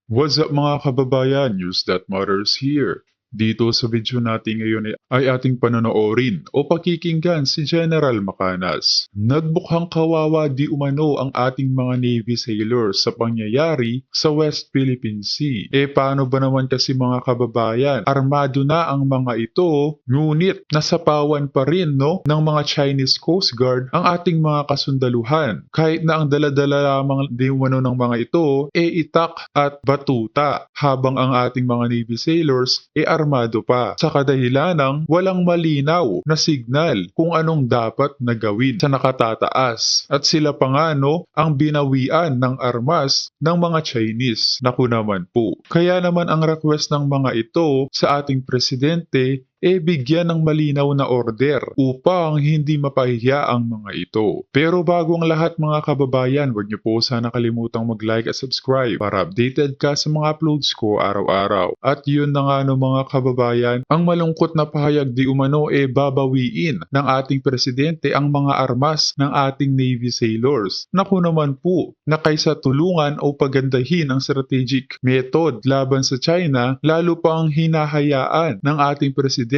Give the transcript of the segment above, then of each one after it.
What's up mga kababayan? News that matters here. Dito sa video natin ngayon ay ating panonoorin o pakikinggan si General Macanas. Nagbukhang kawawa di umano ang ating mga Navy sailors sa pangyayari sa West Philippine Sea. Paano ba naman kasi mga kababayan? Armado na ang mga ito, ngunit nasapawan pa rin ng mga Chinese Coast Guard ang ating mga kasundaluhan. Kahit na ang daladala lamang di umano ng mga ito itak at batuta, habang ang ating mga Navy sailors armado pa sa kadahilanang walang malinaw na signal kung anong dapat na gawin sa nakatataas, at sila pa nga ang binawian ng armas ng mga Chinese. Naku naman po. Kaya naman ang request ng mga ito sa ating presidente bigyan ng malinaw na order upang hindi mapahiya ang mga ito. Pero bago ang lahat mga kababayan, huwag niyo po sana kalimutang mag-like at subscribe para updated ka sa mga uploads ko araw-araw. At yun na nga mga kababayan, ang malungkot na pahayag di umano babawiin ng ating presidente ang mga armas ng ating Navy sailors. Naku naman po, na kaysa tulungan o pagandahin ang strategic method laban sa China, lalo pang hinahayaan ng ating presidente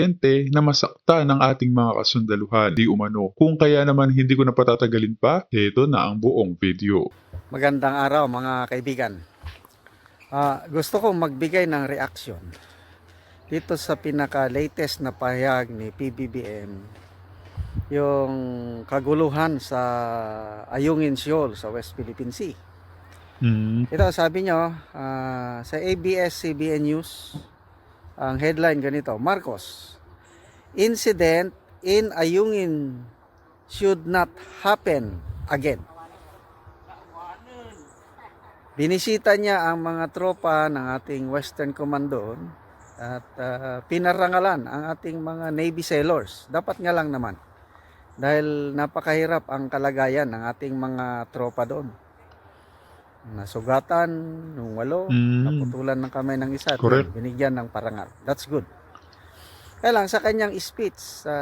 na masakta ng ating mga kasundaluhan di umano. Kung kaya naman hindi ko na patatagalin pa, ito na ang buong video. Magandang araw mga kaibigan. Gusto kong magbigay ng reaksyon dito sa pinaka-latest na pahayag ni PBBM, yung kaguluhan sa Ayungin Shoal sa West Philippine Sea. Ito sabi nyo sa ABS-CBN News, ang headline ganito: Marcos, incident in Ayungin should not happen again. Binisita niya ang mga tropa ng ating Western Command doon at pinarangalan ang ating mga Navy sailors. Dapat nga lang naman, dahil napakahirap ang kalagayan ng ating mga tropa doon. Nasugatan nung 8, naputulan ng kamay ng isa, binigyan ng parangal. That's good. Kaya lang sa kanyang speech sa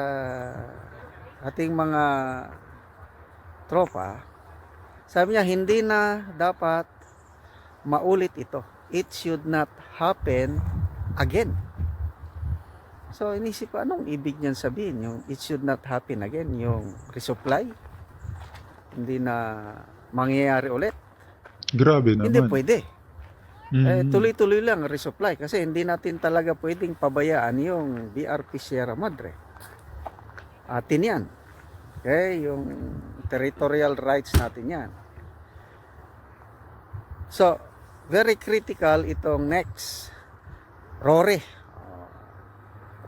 ating mga tropa, sabi niya hindi na dapat maulit ito. It should not happen again. So inisip ko, anong ibig niyan sabihin? Yung it should not happen again, yung resupply hindi na mangyayari ulit. Grabe naman. Hindi pwede. Tuloy-tuloy lang resupply kasi hindi natin talaga pwedeng pabayaan yung BRP Sierra Madre. Atin yan. Okay, yung territorial rights natin yan. So, very critical itong next RORE,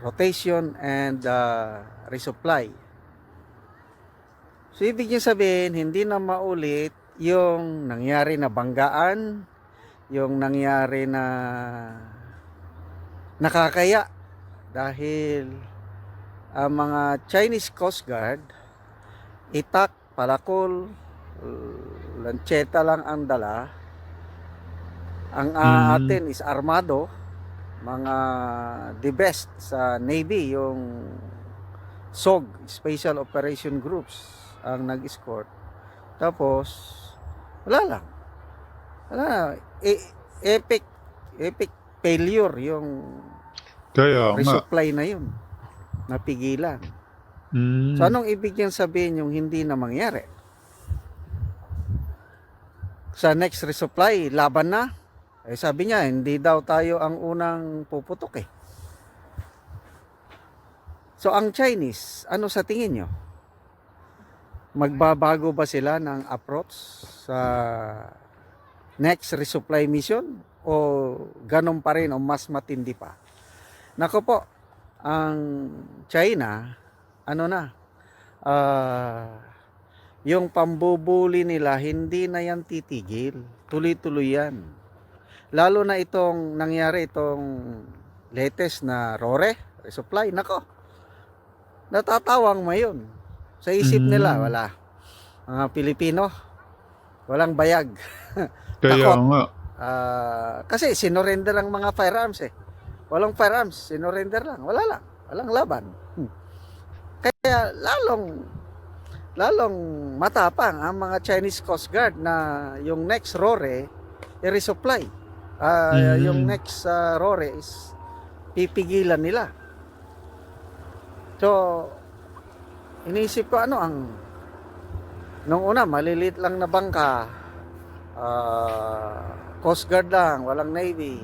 rotation and resupply. So, ibig niya sabihin, hindi na maulit yung nangyari na banggaan, yung nangyari na nakakaya dahil ang mga Chinese Coast Guard itak, palakol, lancheta lang ang dala. Ang atin is armado, mga the best sa Navy, yung SOG, Special Operation Groups, ang nag-escort. Tapos wala lang. Epic failure yung Kaya resupply na yun. Napigilan. So anong ibig niyang sabihin yung hindi na mangyari? Sa next resupply, laban na. Sabi niya, hindi daw tayo ang unang puputok eh. So ang Chinese, ano sa tingin nyo? Magbabago ba sila ng approach sa next resupply mission o ganun pa rin o mas matindi pa? Nako po, ang China, yung pambubuli nila, hindi na yan titigil. Tuloy-tuloy yan. Lalo na itong nangyari, itong latest na RORE, resupply, nako, natatawang mo yun. Sa isip nila, wala. Mga Pilipino, walang bayag. Kaya nga. Kasi sinorender ang mga firearms eh. Walang firearms, sinorender lang. Wala lang. Walang laban. Kaya lalong matapang ang mga Chinese Coast Guard na yung next RORE i-resupply. Yung Mm. next RORE is pipigilan nila. So, iniisip ko nung una maliliit lang na bangka, Coast Guard lang, walang Navy.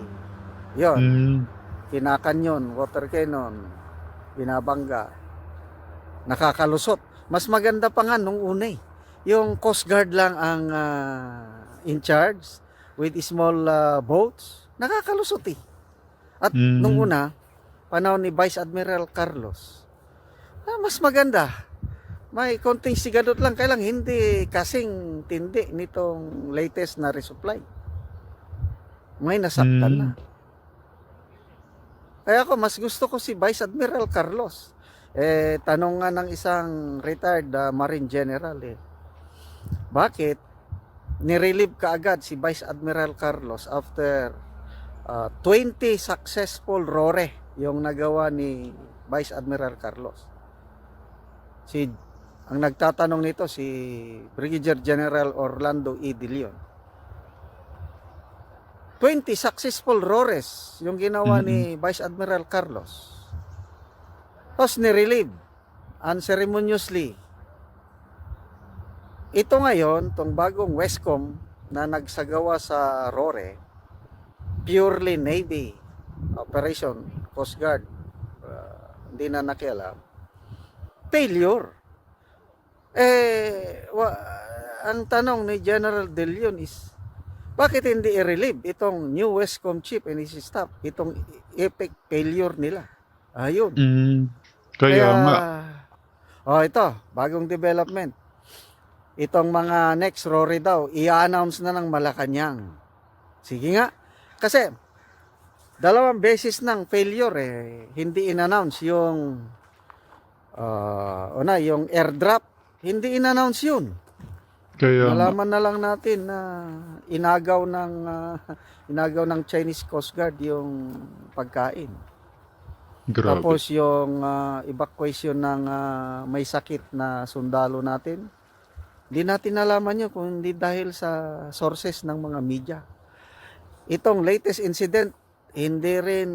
Yon, Mm. kinakanyon, water cannon, binabangga, nakakalusot. Mas maganda pa nga nung una eh. Yung Coast Guard lang ang in charge with small boats, nakakalusot eh. At nung Mm. una, panahon ni Vice Admiral Carlos, mas maganda. May konting sigadot lang, kailang hindi kasing tindi nitong latest na resupply. May nasaktan na. Mm. Kaya ako, mas gusto ko si Vice Admiral Carlos. Tanong nga ng isang retired Marine General bakit nirelieve kaagad si Vice Admiral Carlos after 20 successful RORE yung nagawa ni Vice Admiral Carlos. Ang nagtatanong nito si Brigadier General Orlando E. De Leon. 20 successful ROREs yung ginawa Mm. ni Vice Admiral Carlos. Tapos nirelieve unceremoniously. Ito ngayon, tong bagong Westcom na nagsagawa sa RORE, purely Navy operation, Coast Guard, hindi na nakialam, failure. Ang tanong ni General De Leon is, bakit hindi i-relieve itong new Westcom chief and his staff, itong epic failure nila? Ayun. Mm. Kaya Kaya, nga. ito, bagong development. Itong mga next RORE daw, i-announce na ng Malacanang. Sige nga. Kasi, dalawang beses ng failure hindi in-announce yung yung airdrop, hindi in-announce yun. Kaya nga. Nalaman na lang natin na inagaw ng Chinese Coast Guard yung pagkain. Grabe. Tapos yung evacuation ng may sakit na sundalo natin, hindi natin nalaman yun kung hindi dahil sa sources ng mga media. Itong latest incident, hindi rin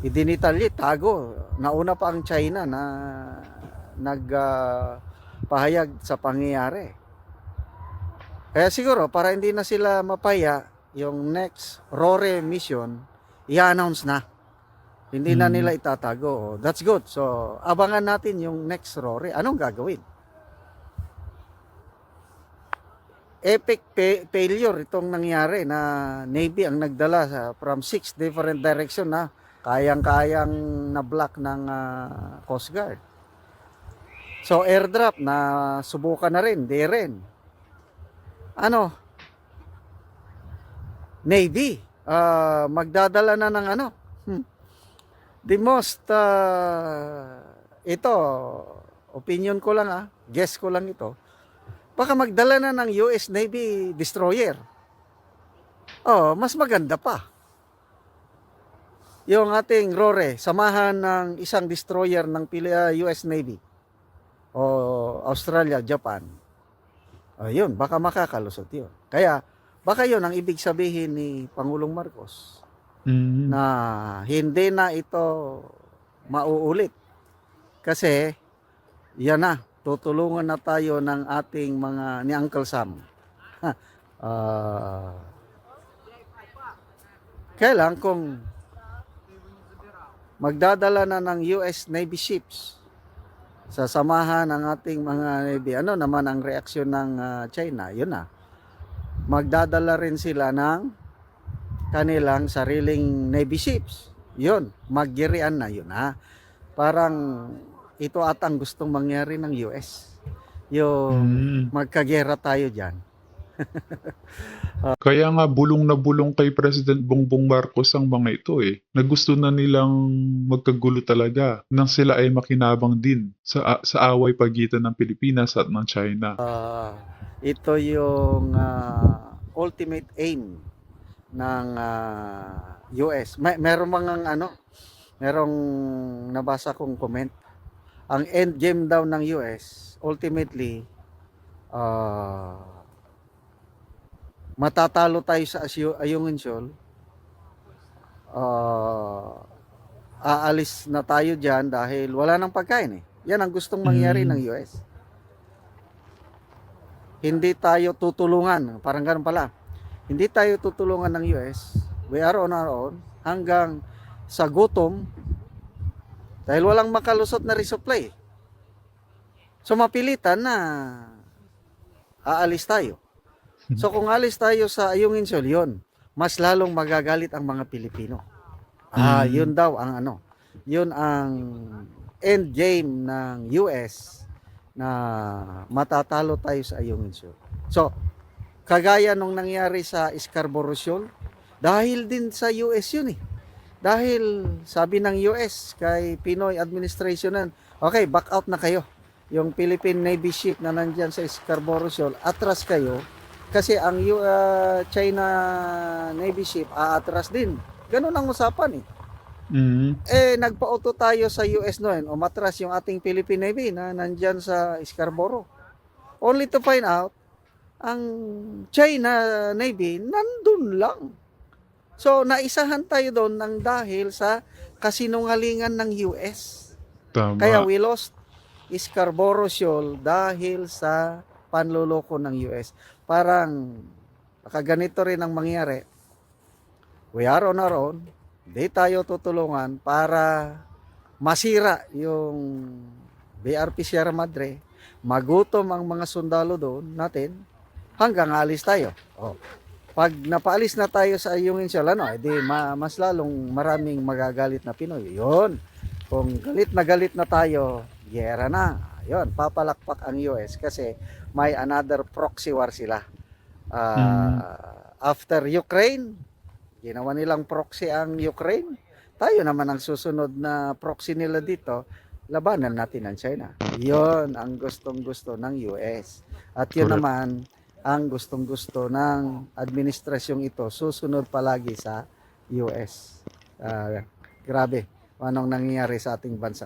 idinitalye, tago. Nauna pa ang China na nagpahayag sa pangyayari. Kaya siguro, para hindi na sila mapaya, yung next RORE mission, i-announce na. Hindi na nila itatago. That's good. So, abangan natin yung next RORE. Anong gagawin? Epic failure itong nangyari na Navy ang nagdala from 6 different direction na kayang-kayang na-block ng Coast Guard. So, airdrop na subukan na rin, di rin. Navy, magdadala na ng the most, ito, opinion ko lang guess ko lang ito, baka magdala na ng US Navy destroyer. Mas maganda pa. Yung ating RORE, samahan ng isang destroyer ng US Navy o Australia, Japan. Yun, baka makakalusot yun. Kaya, baka yun ang ibig sabihin ni Pangulong Marcos na hindi na ito mauulit. Kasi, yan na, tutulungan na tayo ng ating ni Uncle Sam. Kailan kung magdadala na ng US Navy ships sa samahan ng ating mga Navy, ano naman ang reaksyon ng China? Yun na. Magdadala rin sila ng kanilang sariling Navy ships. Yun, maggirian na yun Parang ito at ang gustong mangyari ng US. Yung magkagera tayo dyan. Kaya nga bulong na bulong kay President Bongbong Marcos ang mga ito na gusto na nilang magkagulo talaga nang sila ay makinabang din sa away pagitan ng Pilipinas at ng China. Ito yung ultimate aim ng US. Merong merong nabasa kong comment. Ang end game daw ng US, ultimately, matatalo tayo sa Ayungin Shoal, aalis na tayo dyan dahil wala nang pagkain eh. Yan ang gustong mangyari ng US. Hindi tayo tutulungan, parang ganun pala. Hindi tayo tutulungan ng US. We are on our own hanggang sa gutom dahil walang makalusot na resupply. So mapilitan na aalis tayo. So kung alis tayo sa Ayungin Shoal, yun, mas lalong magagalit ang mga Pilipino. Yun daw ang ano. Yun ang end game ng US na matatalo tayo sa Ayungin Shoal. So, kagaya nung nangyari sa Scarborough Shoal, dahil din sa US yun eh. Dahil sabi ng US kay Pinoy administration nun, okay, back out na kayo. Yung Philippine Navy ship na nandyan sa Scarborough Shoal, atras kayo kasi ang China Navy ship aatras din. Ganun ang usapan eh. Nagpa-auto tayo sa US noon, umatras yung ating Philippine Navy na nandyan sa Scarborough. Only to find out, ang China Navy nandun lang. So, naisahan tayo doon ng dahil sa kasinungalingan ng US. Tama. Kaya we lost Scarborough Shoal dahil sa panloloko ng US. Parang kaganito rin ang mangyari. We are on our own. Di tayo tutulungan para masira yung BRP Sierra Madre. Magutom ang mga sundalo doon natin hanggang alis tayo. Pag napaalis na tayo sa Ayungin Shoal, edi mas lalong maraming magagalit na Pinoy. Yun. Kung galit na tayo, giyera na. Yun, papalakpak ang US kasi may another proxy war sila. After Ukraine, ginawa nilang proxy ang Ukraine. Tayo naman ang susunod na proxy nila dito, labanan natin ang China. Yun ang gustong-gusto ng US. At yun Correct. naman ang gustong-gusto ng administrasyong ito, susunod palagi sa US. Grabe, anong nangyayari sa ating bansa ngayon.